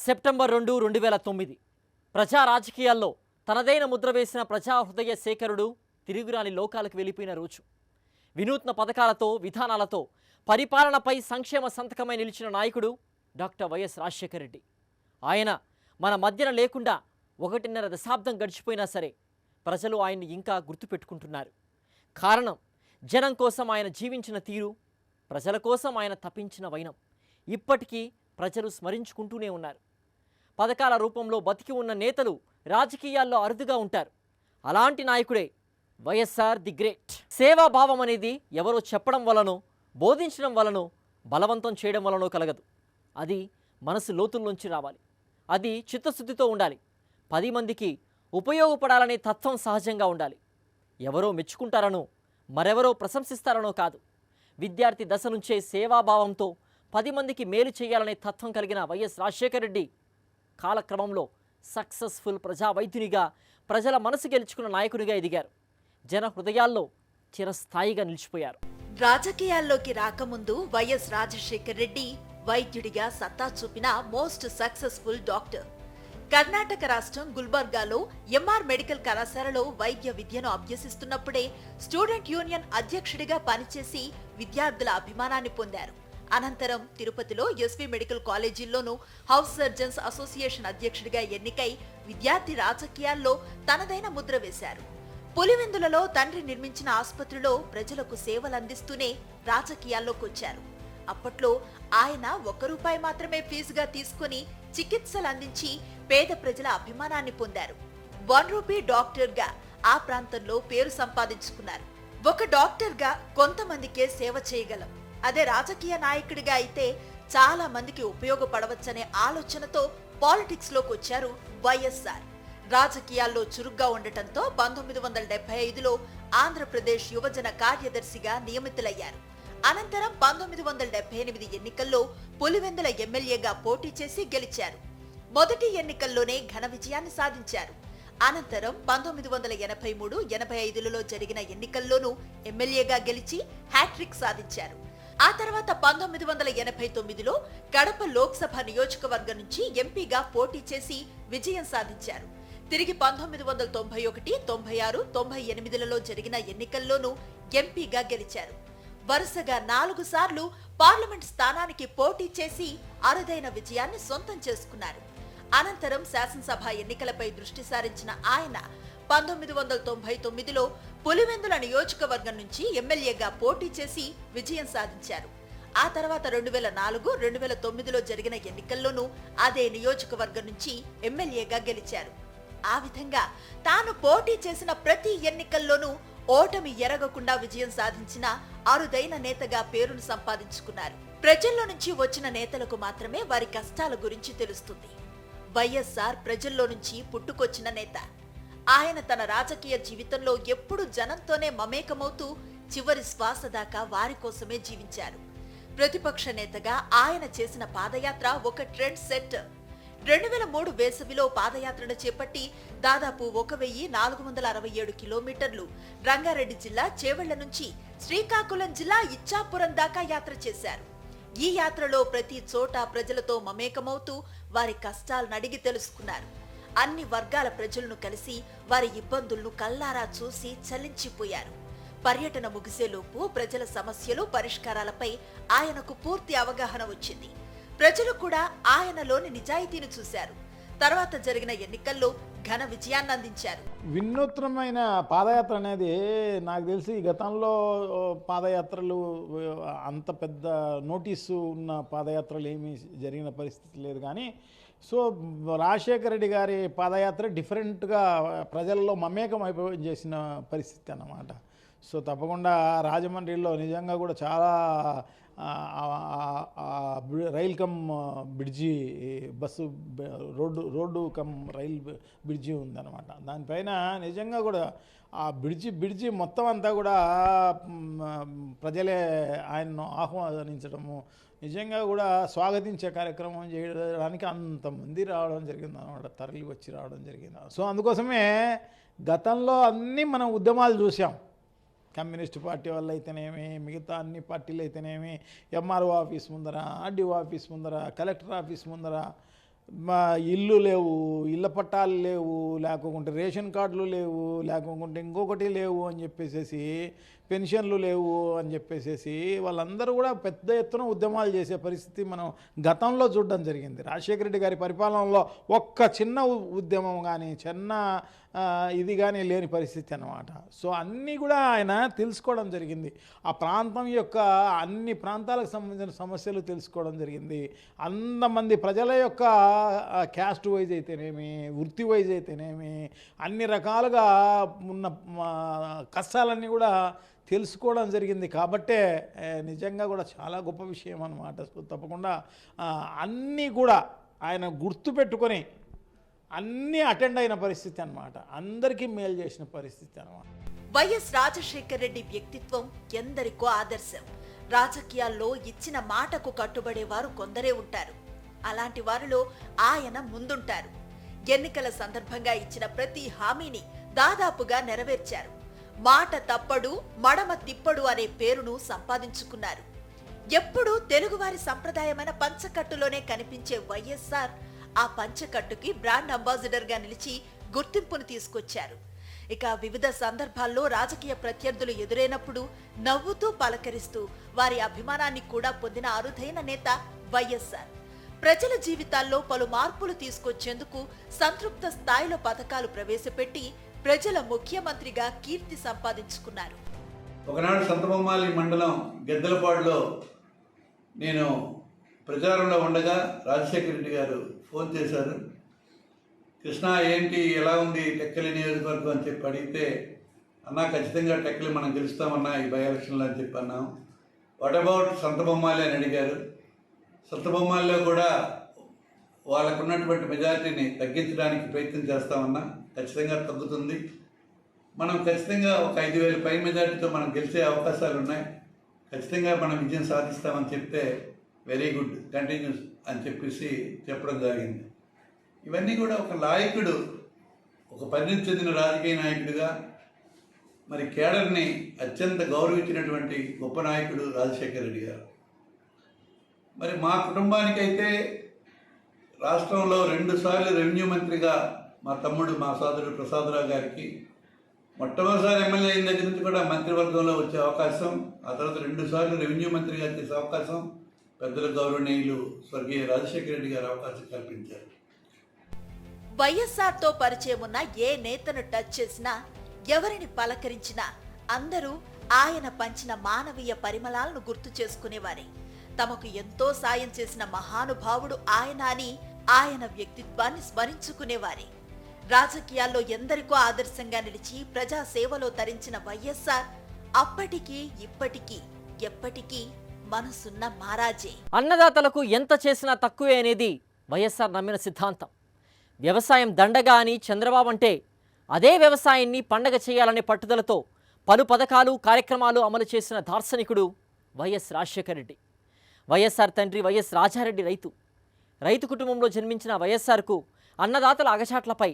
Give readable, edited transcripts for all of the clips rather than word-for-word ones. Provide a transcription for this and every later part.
September 2, 2009 ప్రజా రాజకీయాల్లో తనదైన ముద్ర వేసిన ప్రజా హృదయ శేఖరుడు తిరుగురాని లోకాలకు వెళ్ళిపోయిన రోజు. వినూత్న పథకాలతో విధానాలతో పరిపాలనపై సంక్షేమ సంతకమై నిలిచిన నాయకుడు డాక్టర్ వైఎస్ రాజశేఖర రెడ్డి. ఆయన మన మధ్యన లేకుండా 1.5 దశాబ్దం గడిచిపోయినా సరే ప్రజలు ఆయన్ని ఇంకా గుర్తుపెట్టుకుంటున్నారు. కారణం జనం కోసం ఆయన జీవించిన తీరు, ప్రజల కోసం ఆయన తపించిన వైనం ఇప్పటికీ ప్రజలు స్మరించుకుంటూనే ఉన్నారు. పథకాల రూపంలో బతికి ఉన్న నేతలు రాజకీయాల్లో అరుదుగా ఉంటారు. అలాంటి నాయకుడే వైఎస్ఆర్ ది గ్రేట్. సేవాభావం అనేది ఎవరో చెప్పడం వలనో, బోధించడం వలనో, బలవంతం చేయడం వలనో కలగదు. అది మనసు లోతుల్లోంచి రావాలి. అది చిత్తశుద్ధితో ఉండాలి. 10 మందికి ఉపయోగపడాలనే తత్వం సహజంగా ఉండాలి. ఎవరో మెచ్చుకుంటారనో, మరెవరో ప్రశంసిస్తారనో కాదు. విద్యార్థి దశ నుంచే సేవాభావంతో 10 మందికి మేలు చేయాలనే తత్వం కలిగిన వైఎస్ రాజశేఖర రెడ్డి కాలక్రమంలో సక్సెస్ఫుల్ ప్రజా వైద్యునిగా, ప్రజల మనసు గెలుచుకున్న నాయకునిగా ఎదిగారు. జన హృదయాల్లో చిరస్థాయిగా నిలిచిపోయారు. రాజకీయాల్లోకి రాకముందు వైఎస్ రాజశేఖర్ రెడ్డి వైద్యుడిగా సత్తా చూపిన మోస్ట్ సక్సెస్ఫుల్ డాక్టర్. కర్ణాటక రాష్ట్రం గుల్బర్గాలో ఎంఆర్ మెడికల్ కళాశాలలో వైద్య విద్యను అభ్యసిస్తున్నప్పుడే స్టూడెంట్ యూనియన్ అధ్యక్షుడిగా పనిచేసి విద్యార్థుల అభిమానాన్ని పొందారు. అనంతరం తిరుపతిలో ఎస్వి మెడికల్ కాలేజీల్లోనూ హౌస్ సర్జన్స్ అసోసియేషన్ అధ్యక్షుడిగా ఎన్నికై విద్యార్థి రాజకీయాల్లో తనదైన ముద్ర వేశారు. పులివెందులలో తండ్రి నిర్మించిన ఆసుపత్రిలో ప్రజలకు సేవలందిస్తూనే రాజకీయాల్లోకొచ్చారు. అప్పట్లో ఆయన ₹1 మాత్రమే ఫీజుగా తీసుకుని చికిత్సలు అందించి పేద ప్రజల అభిమానాన్ని పొందారు. ₹1 డాక్టర్గా ఆ ప్రాంతంలో పేరు సంపాదించుకున్నారు. ఒక డాక్టర్గా కొంతమందికే సేవ చేయగలం, అదే రాజకీయ నాయకుడిగా అయితే చాలా మందికి ఉపయోగపడవచ్చనే ఆలోచనతో పాలిటిక్స్ లోకి వచ్చారు వైఎస్ఆర్. రాజకీయాల్లో చురుగ్గా ఉండటంతో 1975లో ఆంధ్రప్రదేశ్ యువజన కార్యదర్శిగా నియమితులయ్యారు. అనంతరం 1978 ఎన్నికల్లో పులివెందుల ఎమ్మెల్యేగా పోటీ చేసి గెలిచారు. మొదటి ఎన్నికల్లోనే ఘన విజయాన్ని సాధించారు. అనంతరం 1983, 85లలో జరిగిన ఎన్నికల్లోనూ ఎమ్మెల్యేగా గెలిచి హ్యాట్రిక్ సాధించారు. ఆ తర్వాత 1989లో కడప లోక్సభ నియోజకవర్గం నుంచి ఎంపీగా పోటీ చేసి విజయం సాధించారు. తిరిగి 1991, 96, 98లలో జరిగిన ఎన్నికల్లోనూ ఎంపీగా గెలిచారు. వరుసగా 4 సార్లు పార్లమెంట్ స్థానానికి పోటీ చేసి అరుదైన విజయాన్ని సొంతం చేసుకున్నారు. అనంతరం శాసనసభ ఎన్నికలపై దృష్టి సారించిన ఆయన 1999లో పులివెందుల నియోజకవర్గం నుంచి ఎమ్మెల్యేగా పోటీ చేసి విజయం సాధించారు. ఆ తర్వాత 2004, 2009లో జరిగిన ఎన్నికల్లోనూ అదే నియోజకవర్గం నుంచి ఎమ్మెల్యేగా గెలిచారు. ఆ విధంగా తాను పోటీ చేసిన ప్రతి ఎన్నికల్లోనూ ఓటమి ఎరగకుండా విజయం సాధించిన అరుదైన నేతగా పేరును సంపాదించుకున్నారు. ప్రజల్లో నుంచి వచ్చిన నేతలకు మాత్రమే వారి కష్టాల గురించి తెలుస్తుంది. వైఎస్ఆర్ ప్రజల్లో నుంచి పుట్టుకొచ్చిన నేత. ఆయన తన రాజకీయ జీవితంలో ఎప్పుడూ జనంతోనే మమేకమవుతూ చివరి శ్వాస దాకా వారి కోసమే జీవించారు. ప్రతిపక్ష నేతగా ఆయన చేసిన పాదయాత్ర ఒక ట్రెండ్ సెట్. 2003 వేసవిలో పాదయాత్రను చేపట్టి దాదాపు 1467 కిలోమీటర్లు రంగారెడ్డి జిల్లా చేవెళ్ల నుంచి శ్రీకాకుళం జిల్లా ఇచ్చాపురం దాకా యాత్ర చేశారు. ఈ యాత్రలో ప్రతి చోట ప్రజలతో మమేకమవుతూ వారి కష్టాలను అడిగి తెలుసుకున్నారు. అన్ని వర్గాల ప్రజలను కలిసి వారి ఇబ్బందులను కల్లారా చూసి చలించిపోయారు. పర్యటన ముగిసేలోపు ప్రజల సమస్యలు, పరిష్కారాలపై ఆయనకు పూర్తి అవగాహన వచ్చింది. ప్రజలు కూడా ఆయనలోని నిజాయితీని చూశారు. తర్వాత జరిగిన ఎన్నికల్లో ఘన విజయాన్ని అందించారు. వినూత్నమైన పాదయాత్ర అనేది నాకు తెలిసి గతంలో పాదయాత్రలు అంత పెద్ద నోటీసు ఉన్న పాదయాత్రలు ఏమీ జరిగిన పరిస్థితి లేదు. కానీ సో రాజశేఖర రెడ్డి గారి పాదయాత్ర డిఫరెంట్గా ప్రజల్లో మమేకం అయిపోయి చేసిన పరిస్థితి అన్నమాట. సో తప్పకుండా రాజమండ్రిలో నిజంగా కూడా చాలా rail cum bridge, bus road cum rail bridge ఉందన్నమాట. దానిపైన నిజంగా కూడా ఆ బ్రిడ్జి మొత్తం అంతా కూడా ప్రజలే ఆయన్ను ఆహ్వానించడము, నిజంగా కూడా స్వాగతించే కార్యక్రమం చేయడానికి అంతమంది రావడం జరిగింది అన్నమాట, తరలి వచ్చి రావడం జరిగింది. సో అందుకోసమే గతంలో అన్నీ మనం ఉద్యమాలు చూసాం. కమ్యూనిస్ట్ పార్టీ వాళ్ళు అయితేనేమి, మిగతా అన్ని పార్టీలు అయితేనేమి, ఎంఆర్ఓ ఆఫీస్ ముందర, ఆర్డీఓ ఆఫీస్ ముందర, కలెక్టర్ ఆఫీస్ ముందర మా ఇల్లు లేవు, ఇళ్ళ పట్టాలు లేవు, లేకుంటే రేషన్ కార్డులు లేవు, లేకుంటే ఇంకొకటి లేవు అని చెప్పేసి, పెన్షన్లు లేవు అని చెప్పేసి వాళ్ళందరూ కూడా పెద్ద ఎత్తున ఉద్యమాలు చేసే పరిస్థితి మనం గతంలో చూడడం జరిగింది. రాజశేఖర రెడ్డి గారి పరిపాలనలో ఒక్క చిన్న ఉద్యమం కానీ చిన్న ఇది కానీ లేని పరిస్థితి అన్నమాట. సో అన్నీ కూడా ఆయన తెలుసుకోవడం జరిగింది. ఆ ప్రాంతం యొక్క అన్ని ప్రాంతాలకు సంబంధించిన సమస్యలు తెలుసుకోవడం జరిగింది. అంతమంది ప్రజల యొక్క క్యాస్ట్ వైజ్ అయితేనేమి, వృత్తి వైజ్ అయితేనేమి, అన్ని రకాలుగా ఉన్న కష్టాలన్నీ కూడా తెలుసుకోవడం జరిగింది. కాబట్టే నిజంగా కూడా చాలా గొప్ప విషయం అన్నమాట. సో తప్పకుండా అన్నీ కూడా ఆయన గుర్తుపెట్టుకొని అన్నీ అటెండ్ అయిన పరిస్థితి అన్నమాట. అందరికీ మేలు చేసిన పరిస్థితి అన్నమాట. వైఎస్ రాజశేఖర రెడ్డి వ్యక్తిత్వం ఎందరికో ఆదర్శం. రాజకీయాల్లో ఇచ్చిన మాటకు కట్టుబడేవారు కొందరే ఉంటారు. అలాంటి వారిలో ఆయన ముందుంటారు. ఎన్నికల సందర్భంగా ఇచ్చిన ప్రతి హామీని దాదాపుగా నెరవేర్చారు. మాట తప్పడు, మడమ తిప్పడు అనే పేరును సంపాదించుకున్నారు. ఎప్పుడూ తెలుగువారి సంప్రదాయమైన పంచకట్టులోనే కనిపించే వైఎస్ఆర్ ఆ పంచకట్టుకి బ్రాండ్ అంబాసిడర్ గా నిలిచి గుర్తింపును తీసుకొచ్చారు. ఇక వివిధ సందర్భాల్లో రాజకీయ ప్రత్యర్థులు ఎదురైనప్పుడు నవ్వుతూ పలకరిస్తూ వారి అభిమానాన్ని కూడా పొందిన అరుదైన నేత వైఎస్ఆర్. ప్రజల జీవితాల్లో పలు మార్పులు తీసుకొచ్చేందుకు సంతృప్త స్థాయిలో పథకాలు ప్రవేశపెట్టి ప్రజల ముఖ్యమంత్రిగా కీర్తి సంపాదించుకున్నారు. ఒకనాడు సంతబొమ్మాలి మండలం గెద్దలపాడులో నేను ప్రచారంలో ఉండగా రాజశేఖర రెడ్డి గారు ఫోన్ చేశారు. కృష్ణ ఏంటి ఎలా ఉంది టెక్కలి నియోజకవర్గం అని చెప్పి అడిగితే, అన్నా ఖచ్చితంగా టెక్కలి మనం గెలుస్తామన్నా ఈ బై ఎలక్షన్లో అని చెప్పి అన్నాం. వాట్ అబౌట్ సంతబొమ్మాలి అని అడిగారు. సంతబొమ్మాలిలో కూడా వాళ్ళకున్నటువంటి మెజారిటీని తగ్గించడానికి ప్రయత్నం చేస్తామన్నా, ఖచ్చితంగా తగ్గుతుంది. మనం ఖచ్చితంగా ఒక 5,000 పై మెజారిటీతో మనం గెలిచే అవకాశాలు ఉన్నాయి, ఖచ్చితంగా మనం విజయం సాధిస్తామని చెప్తే వెరీ గుడ్ కంటిన్యూస్ అని చెప్పేసి చెప్పడం జరిగింది. ఇవన్నీ కూడా ఒక నాయకుడు, ఒక పరిణతి చెందిన రాజకీయ నాయకుడిగా మరి కేడర్ని అత్యంత గౌరవించినటువంటి గొప్ప నాయకుడు రాజశేఖర రెడ్డి గారు. మరి మా కుటుంబానికైతే రాష్ట్రంలో 2 సార్లు రెవెన్యూ మంత్రిగా మా తమ్ముడు, మా సోదరుడు ప్రసాదరావు గారికి మొట్టమొదటిసారి ఎమ్మెల్యే అయిన దగ్గర నుంచి కూడా మంత్రివర్గంలో వచ్చే అవకాశం, ఆ తర్వాత 2 సార్లు రెవెన్యూ మంత్రిగా చేసే అవకాశం పెద్దల గౌరవనీయులు స్వర్గీయ రాజశేఖర రెడ్డి గారు అవకాశం కల్పించారు. వైఎస్ఆర్ తో పరిచయం ఉన్న ఏ నేతను టచ్ చేసినా, ఎవరిని పలకరించినా అందరూ ఆయన పంచిన మానవీయ పరిమళాలను గుర్తు చేసుకునేవారే. తమకు ఎంతో సాయం చేసిన మహానుభావుడు ఆయన అని ఆయన వ్యక్తిత్వాన్ని స్మరించుకునేవారే. రాజకీయాల్లో ఎందరికో ఆదర్శంగా నిలిచి ప్రజా సేవలో తరించిన వైఎస్ఆర్ అప్పటికీ ఇప్పటికీ ఎప్పటికీ మనసున్న మహారాజే. అన్నదాతలకు ఎంత చేసినా తక్కువే అనేది వైఎస్ఆర్ నమ్మిన సిద్ధాంతం. వ్యవసాయం దండగా అని చంద్రబాబు అంటే, అదే వ్యవసాయాన్ని పండగ చేయాలనే పట్టుదలతో పలు పథకాలు, కార్యక్రమాలు అమలు చేసిన దార్శనికుడు వైఎస్ రాజశేఖర రెడ్డి. వైఎస్ఆర్ తండ్రి వైఎస్ రాజారెడ్డి రైతు కుటుంబంలో జన్మించిన వైఎస్ఆర్కు అన్నదాతల అగచాట్లపై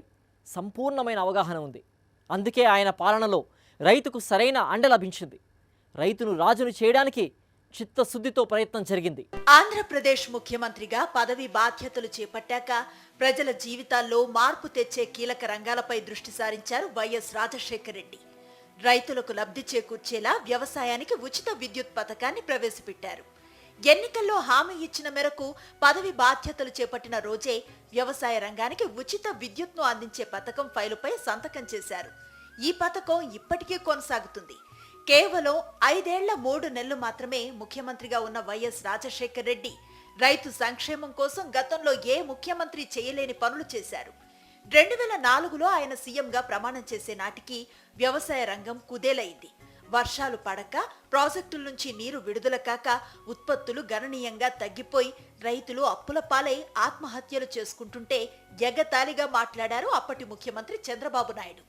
సంపూర్ణమైన అవగాహన ఉంది. అందుకే ఆయన పాలనలో రైతుకు సరైన అండ లభించింది. రైతును రాజును చేయడానికి చిత్తశుద్ధితో ప్రయత్నం జరిగింది. ఆంధ్రప్రదేశ్ ముఖ్యమంత్రిగా పదవి బాధ్యతలు చేపట్టాక ప్రజల జీవితాల్లో మార్పు తెచ్చే కీలక రంగాలపై దృష్టి సారించారు వైఎస్ రాజశేఖర రెడ్డి. రైతులకు లబ్ధి చేకూర్చేలా వ్యవసాయానికి ఉచిత విద్యుత్ పథకాన్ని ప్రవేశపెట్టారు. ఎన్నికల్లో హామీ ఇచ్చిన మేరకు పదవి బాధ్యతలు చేపట్టిన రోజే వ్యవసాయ రంగానికి ఉచిత విద్యుత్ను అందించే పథకం ఫైలుపై సంతకం చేశారు. ఈ పథకం ఇప్పటికీ కొనసాగుతుంది. కేవలం 5 ఏళ్ల 3 నెలలు మాత్రమే ముఖ్యమంత్రిగా ఉన్న వైఎస్ రాజశేఖర రెడ్డి రైతు సంక్షేమం కోసం గతంలో ఏ ముఖ్యమంత్రి చేయలేని పనులు చేశారు. 2004లో ఆయన సీఎంగా ప్రమాణం చేసే నాటికి వ్యవసాయ రంగం కుదేలైంది. వర్షాలు పడక, ప్రాజెక్టుల నుంచి నీరు విడుదల కాక ఉత్పత్తులు గణనీయంగా తగ్గిపోయి రైతులు అప్పుల పాలై ఆత్మహత్యలు చేసుకుంటుంటే ఎగతాళిగా మాట్లాడారు అప్పటి ముఖ్యమంత్రి చంద్రబాబు నాయుడు.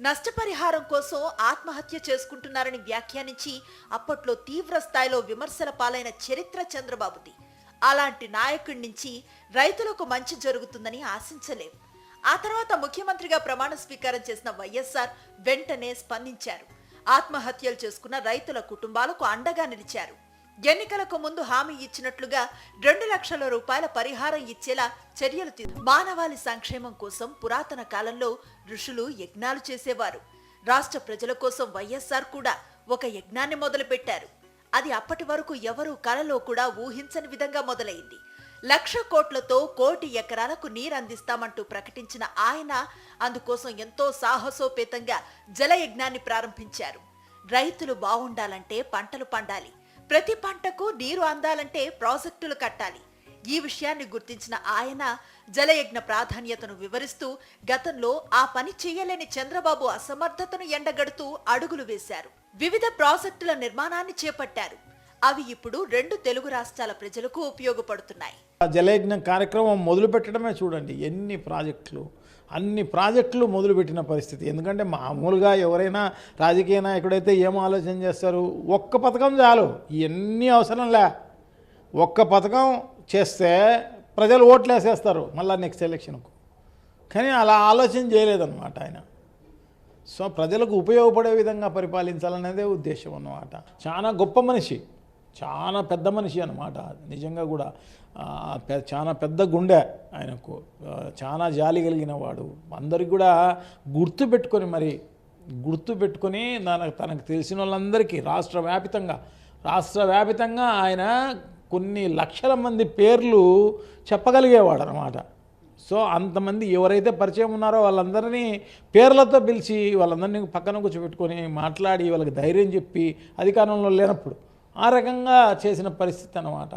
నష్టపరిహారం కోసం ఆత్మహత్య చేసుకుంటున్నారని వ్యాఖ్యానించి అప్పట్లో తీవ్ర స్థాయిలో విమర్శల పాలైన చరిత్ర చంద్రబాబుది. అలాంటి నాయకుడి నుంచి రైతులకు మంచి జరుగుతుందని ఆశించలేం. ఆ తర్వాత ముఖ్యమంత్రిగా ప్రమాణ స్వీకారం చేసిన వైఎస్ఆర్ వెంటనే స్పందించారు. ఆత్మహత్యలు చేసుకున్న రైతుల కుటుంబాలకు అండగా నిలిచారు. ఎన్నికలకు ముందు హామీ ఇచ్చినట్లుగా 2 లక్షల రూపాయల పరిహారం ఇచ్చేలా చర్యలు మానవాళి సంక్షేమం కోసం పురాతన కాలంలో ఋషులు యజ్ఞాలు చేసేవారు. రాష్ట్ర ప్రజల కోసం వైఎస్ఆర్ కూడా ఒక యజ్ఞాన్ని మొదలుపెట్టారు. అది అప్పటి వరకు ఎవరూ కలలో కూడా ఊహించని విధంగా మొదలైంది. 1,00,000 కోట్లతో 1 కోటి ఎకరాలకు నీరు అందిస్తామంటూ ప్రకటించిన ఆయన అందుకోసం ఎంతో సాహసోపేతంగా జలయజ్ఞాన్ని ప్రారంభించారు. రైతులు బాగుండాలంటే పంటలు పండాలి, ప్రతి పంటకు నీరు అందాలంటే ప్రాజెక్టులు కట్టాలి. ఈ విషయాన్ని గుర్తించిన ఆయన జలయజ్ఞ ప్రాధాన్యతను వివరిస్తూ గతంలో ఆ పని చేయలేని చంద్రబాబు అసమర్థతను ఎండగడుతూ అడుగులు వేశారు. వివిధ ప్రాజెక్టుల నిర్మాణాన్ని చేపట్టారు. అవి ఇప్పుడు 2 తెలుగు రాష్ట్రాల ప్రజలకు ఉపయోగపడుతున్నాయి. జలయజ్ఞ కార్యక్రమం మొదలు పెట్టడమే చూడండి, అన్ని ప్రాజెక్టులు మొదలుపెట్టిన పరిస్థితి. ఎందుకంటే మామూలుగా ఎవరైనా రాజకీయ నాయకుడైతే ఏం ఆలోచన చేస్తారు, ఒక్క పథకం చాలు, ఇవన్నీ అవసరంలే, ఒక్క పథకం చేస్తే ప్రజలు ఓట్లు వేసేస్తారు మళ్ళీ నెక్స్ట్ ఎలక్షన్కు. కానీ అలా ఆలోచన చేయలేదన్నమాట ఆయన. సో ప్రజలకు ఉపయోగపడే విధంగా పరిపాలించాలనేదే ఉద్దేశం అన్నమాట. చాలా గొప్ప మనిషి, చాలా పెద్ద మనిషి అన్నమాట. నిజంగా కూడా చాలా పెద్ద గుండె ఆయనకు, చాలా జాలి కలిగిన వాడు. అందరికి కూడా గుర్తుపెట్టుకొని తనకు తెలిసిన వాళ్ళందరికీ రాష్ట్ర వ్యాపితంగా ఆయన కొన్ని లక్షల మంది పేర్లు చెప్పగలిగేవాడు అన్నమాట. సో అంతమంది ఎవరైతే పరిచయం ఉన్నారో వాళ్ళందరినీ పేర్లతో పిలిచి వాళ్ళందరినీ పక్కన కూర్చోబెట్టుకొని మాట్లాడి వాళ్ళకి ధైర్యం చెప్పి అధికారంలో లేనప్పుడు ఆ రకంగా చేసిన పరిస్థితి అన్నమాట.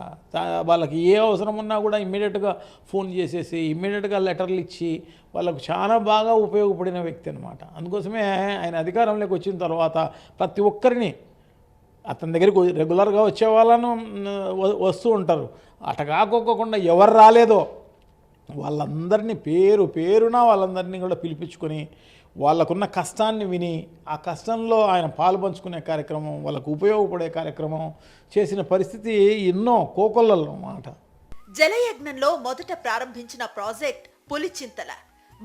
వాళ్ళకి ఏ అవసరం ఉన్నా కూడా ఇమ్మీడియట్గా ఫోన్ చేసేసి ఇమ్మీడియట్గా లెటర్లు ఇచ్చి వాళ్ళకు చాలా బాగా ఉపయోగపడిన వ్యక్తి అన్నమాట. అందుకోసమే ఆయన అధికారంలోకి వచ్చిన తర్వాత ప్రతి ఒక్కరిని అతని దగ్గరికి రెగ్యులర్గా వచ్చే వాళ్ళను వస్తూ ఉంటారు. అట కాకోకుండా ఎవరు రాలేదో వాళ్ళందరినీ పేరున వాళ్ళందరినీ కూడా పిలిపించుకొని వాళ్ళకున్న కష్టాన్ని విని ఆ కష్టంలో ఆయన పాలు పంచుకునే కార్యక్రమం, వాళ్ళకు ఉపయోగపడే కార్యక్రమం చేసిన పరిస్థితి ఎన్నో కోకొల్లలు అన్నమాట. జలయజ్ఞంలో మొదట ప్రారంభించిన ప్రాజెక్ట్ పులిచింతల.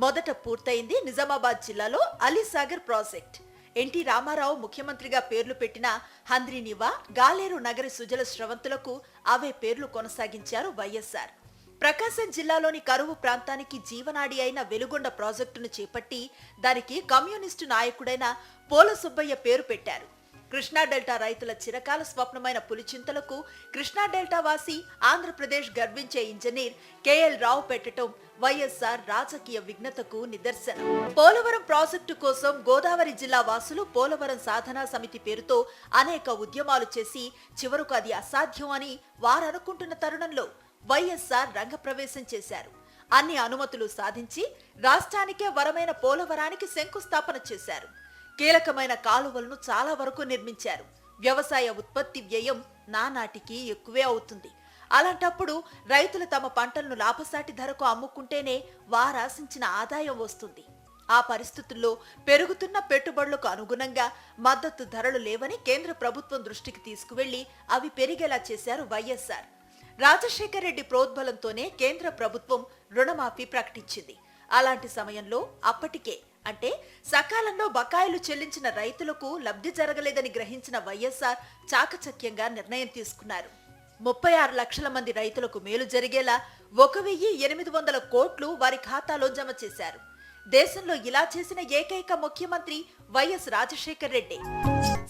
మొదట పూర్తయింది నిజామాబాద్ జిల్లాలో అలీసాగర్ ప్రాజెక్ట్. ఎన్టీ రామారావు ముఖ్యమంత్రిగా పేర్లు పెట్టిన హంద్రీనివా, గాలేరు నగరి సుజల స్రవంతులకు అవే పేర్లు కొనసాగించారు వైఎస్ఆర్. ప్రకాశం జిల్లాలోని కరువు ప్రాంతానికి జీవనాడి అయిన వెలుగొండ ప్రాజెక్టును చేపట్టి దానికి కమ్యూనిస్టు నాయకుడైన పోల సుబ్బయ్య పేరు పెట్టారు. కృష్ణా డెల్టా రైతుల చిరకాల స్వప్నమైన పులిచింతలకు కృష్ణా డెల్టా వాసి ఆంధ్రప్రదేశ్ గర్వించే ఇంజనీర్ కేఎల్ రావు పెట్టడం వైఎస్ఆర్ రాజకీయ విఘ్నతకు నిదర్శనం. పోలవరం ప్రాజెక్టు కోసం గోదావరి జిల్లా వాసులు పోలవరం సాధనా సమితి పేరుతో అనేక ఉద్యమాలు చేసి చివరకు అది అసాధ్యం అని వారనుకుంటున్న తరుణంలో వైఎస్ఆర్ రంగప్రవేశం చేశారు. అన్ని అనుమతులు సాధించి రాష్ట్రానికే వరమైన పోలవరానికి శంకుస్థాపన చేశారు. కీలకమైన కాలువలను చాలా వరకు నిర్మించారు. వ్యవసాయ ఉత్పత్తి వ్యయం నానాటికి ఎక్కువే అవుతుంది. అలాంటప్పుడు రైతులు తమ పంటలను లాభసాటి ధరకు అమ్ముకుంటేనే వారాశించిన ఆదాయం వస్తుంది. ఆ పరిస్థితుల్లో పెరుగుతున్న పెట్టుబడులకు అనుగుణంగా మద్దతు ధరలు లేవని కేంద్ర ప్రభుత్వం దృష్టికి తీసుకువెళ్లి అవి పెరిగేలా చేశారు వైఎస్ఆర్. రాజశేఖర్ రెడ్డి ప్రోద్బలంతోనే కేంద్ర ప్రభుత్వం రుణమాఫీ ప్రకటించింది. అలాంటి సమయంలో అప్పటికే అంటే సకాలంలో బకాయిలు చెల్లించిన రైతులకు లబ్ధి జరగలేదని గ్రహించిన వైఎస్ఆర్ చాకచక్యంగా నిర్ణయం తీసుకున్నారు. 36 లక్షల మంది రైతులకు మేలు జరిగేలా 1,800 కోట్లు వారి ఖాతాలో జమ చేశారు. దేశంలో ఇలా చేసిన ఏకైక ముఖ్యమంత్రి వైఎస్ రాజశేఖర్ రెడ్డి.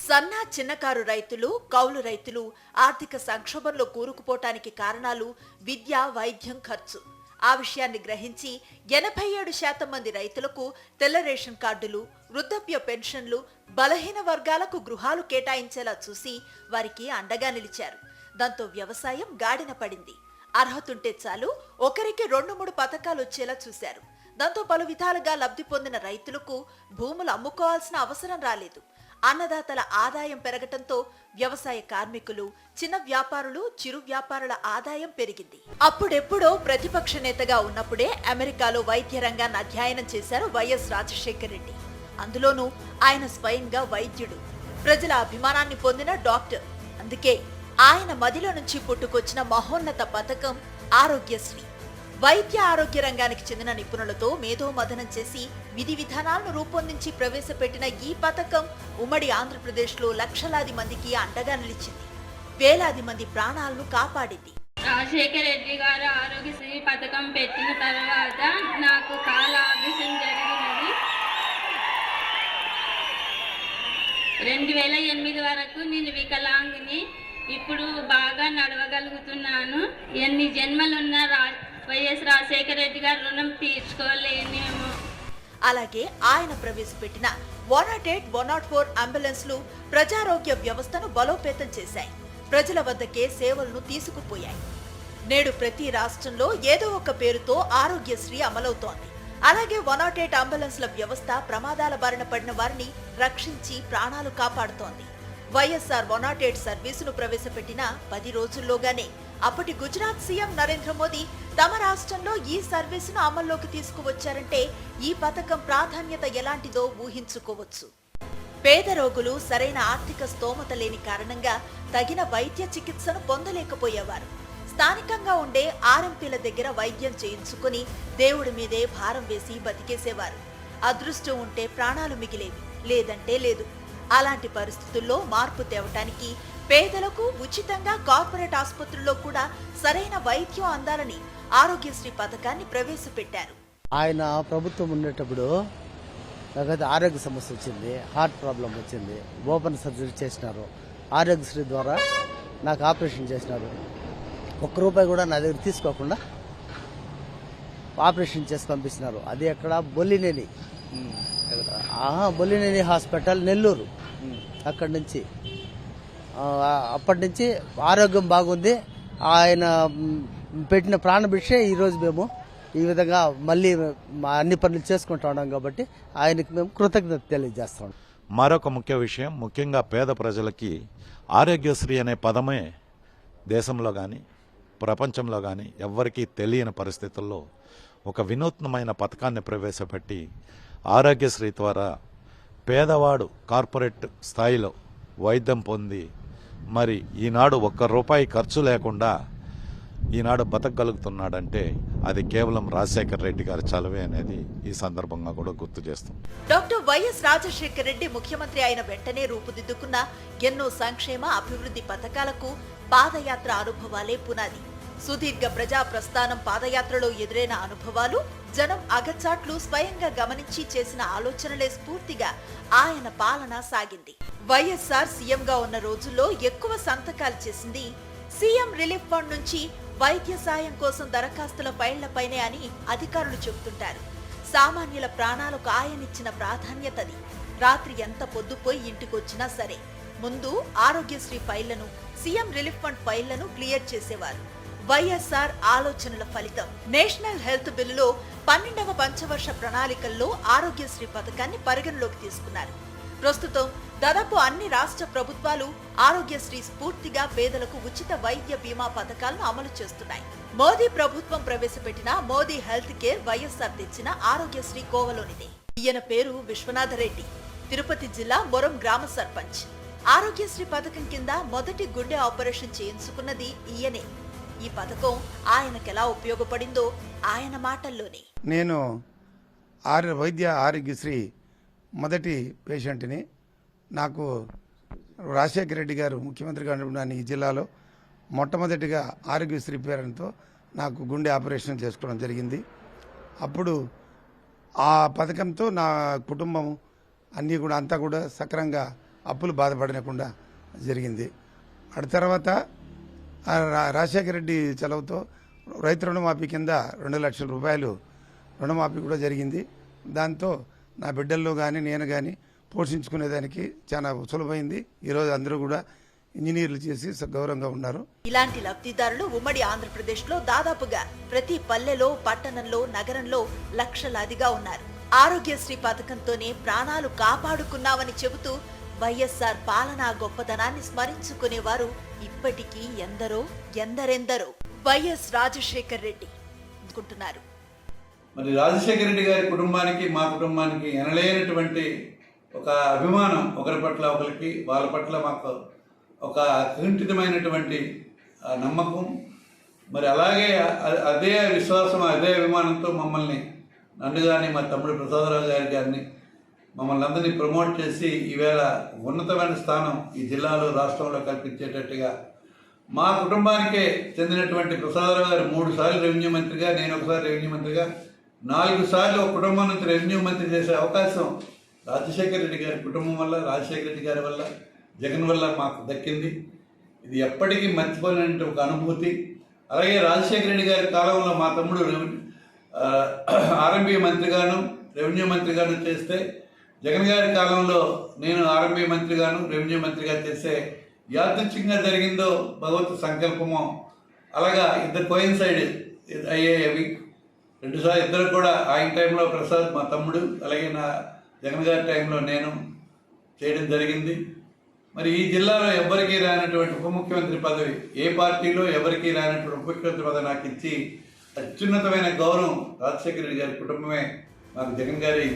సన్న చిన్నకారు రైతులు, కౌలు రైతులు ఆర్థిక సంక్షోభంలో కూరుకుపోవటానికి కారణాలు విద్య, వైద్యం ఖర్చు. ఆ విషయాన్ని గ్రహించి 87% మంది రైతులకు తెల్ల రేషన్ కార్డులు, వృద్ధాప్య పెన్షన్లు, బలహీన వర్గాలకు గృహాలు కేటాయించేలా చూసి వారికి అండగా నిలిచారు. దాంతో వ్యవసాయం గాడిన పడింది. అర్హతుంటే చాలు ఒకరికి 2-3 పథకాలు వచ్చేలా చూశారు. దాంతో పలు విధాలుగా లబ్ధి పొందిన రైతులకు భూములు అమ్ముకోవాల్సిన అవసరం రాలేదు. అన్నదాతల ఆదాయం పెరగటంతో వ్యవసాయ కార్మికులు, చిన్న వ్యాపారులు, చిరు వ్యాపారుల ఆదాయం పెరిగింది. అప్పుడెప్పుడో ప్రతిపక్ష నేతగా ఉన్నప్పుడే అమెరికాలో వైద్య రంగాన్ని అధ్యయనం చేశారు వైఎస్ రాజశేఖర్ రెడ్డి. అందులోనూ ఆయన స్వయంగా వైద్యుడు, ప్రజల అభిమానాన్ని పొందిన డాక్టర్. అందుకే ఆయన మదిలో నుంచి పుట్టుకొచ్చిన మహోన్నత పథకం ఆరోగ్యశ్రీ. వైద్య ఆరోగ్య రంగానికి చెందిన నిపుణులతో మేధోమథనం చేసి విధి విధానాలను రూపొందించి ప్రవేశపెట్టిన ఈ పథకం ఉమ్మడి ఆంధ్రప్రదేశ్లో లక్షలాది మందికి అండగా నిలిచింది. వేలాది మంది ప్రాణాలను కాపాడింది. రాజశేఖర రెడ్డి గారు ఆరోగ్యశ్రీ పథకం పెట్టిన తర్వాత నాకు కాలు ఆపరేషన్ జరిగినది. 2008 వరకు నేను వికలాంగిని. ఇప్పుడు బాగా నడవగలుగుతున్నాను. ఎన్ని జన్మలున్నా వైఎస్ రాజశేఖర రెడ్డి గారు రుణం తీర్చుకోలేనేమో. అలాగే ఆయన ప్రవేశపెట్టిన 108, 104 అంబులెన్స్లు ప్రజారోగ్య వ్యవస్థను బలోపేతం చేశాయి. ప్రజల వద్దకే సేవలను తీసుకుపోయాయి. నేడు ప్రతి రాష్ట్రంలో ఏదో ఒక పేరుతో ఆరోగ్యశ్రీ అమలవుతోంది. అలాగే 108 అంబులెన్స్ల వ్యవస్థ ప్రమాదాల బారిన పడిన వారిని రక్షించి ప్రాణాలు కాపాడుతోంది. వైఎస్ఆర్ 108 సర్వీసును ప్రవేశపెట్టిన 10 రోజుల్లోగానే అప్పటి గుజరాత్ సీఎం నరేంద్ర మోదీ తమ రాష్ట్రంలో ఈ సర్వీసును అమల్లోకి తీసుకువచ్చారంటే ఈ పథకం ప్రాధాన్యత ఎలాంటిదో ఊహించుకోవచ్చు. పేద రోగులు సరైన ఆర్థిక స్తోమత లేని కారణంగా తగిన వైద్య చికిత్సను పొందలేకపోయేవారు. స్థానికంగా ఉండే ఆర్ఎంపీల దగ్గర వైద్యం చేయించుకుని దేవుడి మీదే భారం వేసి బతికేసేవారు. అదృష్టం ఉంటే ప్రాణాలు మిగిలేవి, లేదంటే లేదు. అలాంటి పరిస్థితుల్లో మార్పు తేవటానికి పేదలకు ఉచితంగా కార్పొరేట్ ఆసుపత్రుల్లో కూడా సరైన వైద్యం అందాలని ఆరోగ్యశ్రీ పథకాన్ని ప్రవేశపెట్టారు. ఆయన ప్రభుత్వం ఉండేటప్పుడు నాకైతే ఆరోగ్య సమస్య వచ్చింది, హార్ట్ ప్రాబ్లం వచ్చింది, ఓపెన్ సర్జరీ చేసినారు. ఆరోగ్యశ్రీ ద్వారా నాకు ఆపరేషన్ చేసినారు. ₹1 కూడా నా దగ్గర తీసుకోకుండా ఆపరేషన్ చేసి పంపిస్తున్నారు. అది ఎక్కడ బొల్లినేని బొల్లినేని హాస్పిటల్ నెల్లూరు. అక్కడి నుంచి అప్పటి నుంచి ఆరోగ్యం బాగుంది. ఆయన పెట్టిన ప్రాణభిక్షే ఈరోజు మేము ఈ విధంగా మళ్ళీ అన్ని పనులు చేసుకుంటా ఉన్నాం. కాబట్టి ఆయనకి మేము కృతజ్ఞత తెలియజేస్తాం. మరొక ముఖ్య విషయం, ముఖ్యంగా పేద ప్రజలకి ఆరోగ్యశ్రీ అనే పదమే దేశంలో కానీ ప్రపంచంలో కానీ ఎవ్వరికీ తెలియని పరిస్థితుల్లో ఒక వినూత్నమైన పథకాన్ని ప్రవేశపెట్టి ఆరోగ్యశ్రీ ద్వారా పేదవాడు కార్పొరేట్ స్థాయిలో వైద్యం పొంది మరి ఈనాడు ₹1 ఖర్చు లేకుండా ఈనాడు బతకగలుగుతున్నాడంటే అది కేవలం రాజశేఖర రెడ్డి గారి చలవే అనేది ఈ సందర్భంగా కూడా గుర్తు చేస్తాం. డాక్టర్ వైఎస్ రాజశేఖర రెడ్డి ముఖ్యమంత్రి అయిన వెంటనే రూపుదిద్దుకున్న ఎన్నో సంక్షేమ అభివృద్ధి పథకాలకు పాదయాత్ర అనుభవాలే పునాది. సుదీర్ఘ ప్రజా ప్రస్థానం పాదయాత్రలో ఎదురైన అనుభవాలు, జనం అగచాట్లు స్వయంగా గమనించి చేసిన ఆలోచనలే స్ఫూర్తిగా ఆయన పాలన సాగింది. వైఎస్ఆర్ సీఎంగా ఉన్న రోజుల్లో ఎక్కువ సంతకాలు చేసింది సీఎం రిలీఫ్ ఫండ్ నుంచి వైద్య సాయం కోసం దరఖాస్తుల ఫైళ్లపైనే అని అధికారులు చెబుతుంటారు. సామాన్యుల ప్రాణాలకు ఆయనిచ్చిన ప్రాధాన్యతది. రాత్రి ఎంత పొద్దుపోయి ఇంటికొచ్చినా సరే ముందు ఆరోగ్యశ్రీ ఫైళ్లను, సీఎం రిలీఫ్ ఫండ్ ఫైళ్లను క్లియర్ చేసేవారు. వైఎస్ఆర్ ఆలోచనల ఫలితం నేషనల్ హెల్త్ బిల్లులో 12వ పంచవర్ష ప్రణాళికల్లో ఆరోగ్యశ్రీ పథకాన్ని పరిగణలోకి తీసుకున్నారు. ప్రస్తుతం దాదాపు అన్ని రాష్ట్ర ప్రభుత్వాలు ఆరోగ్యశ్రీ స్ఫూర్తిగా పేదలకు ఉచిత వైద్య బీమా పథకాలను అమలు చేస్తున్నాయి. మోదీ ప్రభుత్వం ప్రవేశపెట్టిన మోదీ హెల్త్ కేర్ వైఎస్ఆర్ తెచ్చిన ఆరోగ్యశ్రీ కోవలోనిదే. ఈయన పేరు విశ్వనాథరెడ్డి, తిరుపతి జిల్లా మొరం గ్రామ సర్పంచ్. ఆరోగ్యశ్రీ పథకం కింద మొదటి గుండె ఆపరేషన్ చేయించుకున్నది ఈయనే. ఈ పథకం ఆయనకెలా ఉపయోగపడిందో ఆయన మాటల్లోనే. నేను వైద్య ఆరోగ్యశ్రీ మొదటి పేషెంట్ని. నాకు రాజశేఖర రెడ్డి గారు ముఖ్యమంత్రిగా ఉన్న ఈ జిల్లాలో మొట్టమొదటిగా ఆరోగ్యశ్రీ పేరుతో నాకు గుండె ఆపరేషన్ చేసుకోవడం జరిగింది. అప్పుడు ఆ పథకంతో నా కుటుంబం అన్నీ కూడా అంతా కూడా సక్రమంగా అప్పులు బాధపడకుండా జరిగింది. ఆ తర్వాత రాజశేఖర రెడ్డి చలవతో రైతు రుణమాఫీ కింద ₹2 లక్షల రుణమాఫీ కూడా జరిగింది. దాంతో నా బిడ్డల్లో కానీ నేను కానీ పోషించుకునేదానికి చాలా సులభమైంది. ఈరోజు అందరూ కూడా ఇంజనీర్లు చేసి గౌరవంగా ఉన్నారు. ఇలాంటి లబ్ధిదారులు ఉమ్మడి ఆంధ్రప్రదేశ్ లో దాదాపుగా ప్రతి పల్లెలో, పట్టణంలో, నగరంలో లక్షలాదిగా ఉన్నారు. ఆరోగ్యశ్రీ పథకంతోనే ప్రాణాలు కాపాడుకున్నామని చెబుతూ వైఎస్ఆర్ పాలనా గొప్పదనాన్ని స్మరించుకునేవారు ఇప్పటికీ ఎందరెందరో. వైఎస్ రాజశేఖర్ రెడ్డి అనుకుంటున్నారు. మరి రాజశేఖర రెడ్డి గారి కుటుంబానికి, మా కుటుంబానికి ఎనలేనటువంటి ఒక అభిమానం ఒకరి పట్ల ఒకరికి, వాళ్ళ పట్ల మాకు ఒక ఖండితమైనటువంటి నమ్మకం. మరి అలాగే అదే విశ్వాసం, అదే అభిమానంతో మమ్మల్ని, నన్ను కానీ మా తమ్ముడు ప్రసాదరావు గారిని మమ్మల్ని అందరినీ ప్రమోట్ చేసి ఈవేళ ఉన్నతమైన స్థానం ఈ జిల్లాలో, రాష్ట్రంలో కల్పించేటట్టుగా మా కుటుంబానికే చెందినటువంటి ప్రసాదరావు గారు 3 సార్లు రెవెన్యూ మంత్రిగా, నేను ఒకసారి రెవెన్యూ మంత్రిగా, 4 సార్లు ఒక కుటుంబం నుంచి రెవెన్యూ మంత్రి చేసే అవకాశం రాజశేఖర రెడ్డి గారి కుటుంబం వల్ల, రాజశేఖర రెడ్డి గారి వల్ల, జగన్ వల్ల మాకు దక్కింది. ఇది ఎప్పటికీ మర్చిపోలేని ఒక అనుభూతి. అలాగే రాజశేఖర రెడ్డి గారి కాలంలో మా తమ్ముడు ఆర్ఎంబీ మంత్రిగాను, రెవెన్యూ మంత్రిగాను చేస్తే, జగన్ గారి కాలంలో నేను ఆర్ఎంబీ మంత్రిగాను, రెవెన్యూ మంత్రిగా చేస్తే యాదృచ్ఛికంగా జరిగిందో భగవత్ సంకల్పమో అలాగా ఇద్దరు కోయిన్సైడ్ అయ్యేవి. 2 సార్లు ఇద్దరు కూడా ఆయన టైంలో ప్రసాద్ మా తమ్ముడు, అలాగే నా జగన్ గారి టైంలో నేను చేయడం జరిగింది. మరి ఈ జిల్లాలో ఎవరికీ రానటువంటి ఉప ముఖ్యమంత్రి పదవి, ఏ పార్టీలో ఎవరికీ రానటువంటి ఉప ముఖ్యమంత్రి పదవి నాకు ఇచ్చి అత్యున్నతమైన గౌరవం రాజశేఖర రెడ్డి గారి కుటుంబమే మాకు జగన్ గారి